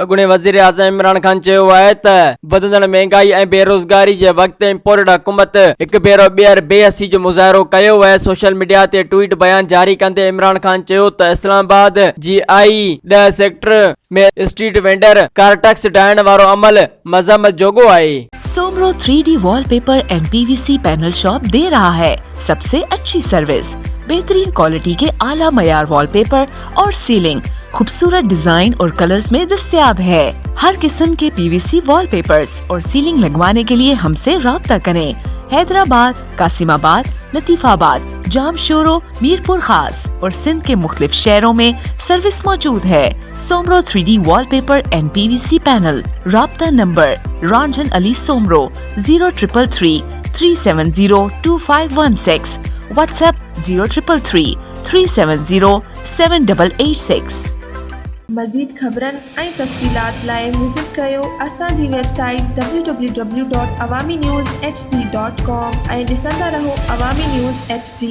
अॻूणे वज़ीर आज़म इमरान ख़ान चयो आहे त वधंदड़ महांगाई ऐं बेरोज़गारी जे वक़्त इम्पोर्टेड हुकूमत हिकु भेरो ॿीहर बेहसी जो मुज़ाहिरो कयो आहे। सोशल मीडिया ते ट्वीट बयान जारी कंदे इमरान ख़ान चयो त इस्लामाबाद जी I-10 सेक्टर में स्ट्रीट वेंडर कार टैक्स ठाहिण वारो अमल मज़म्मत जोॻो आहे। Soomro 3D wallpaper and PVC panel shop दे रहा है सबसे अच्छी सर्विस, बेहतरीन क्वालिटी के आला मयार वॉलपेपर और सीलिंग खूबसूरत डिजाइन और कलर्स में दस्तयाब है। हर किस्म के PVC वॉलपेपर्स और सीलिंग लगवाने के लिए हमसे राब्ता करें। हैदराबाद, कासिमाबाद, लतीफाबाद, जामशोरो, मीरपुर खास और सिंध के मुख्तलिफ शहरों में सर्विस मौजूद है। Soomro 3D wallpaper and PVC panel. राब्ता नंबर रंजन अली सोमरो 0333 370 2516, व्हाट्सएप 0333 370 7886। मज़ीद ख़बरनि ऐं तफ़सीलात लाइ विज़िट कयो असांजी वेबसाइट www.awamiNewsHD.com ऐं ॾिसंदा रहो अवामी न्यूज़ HD।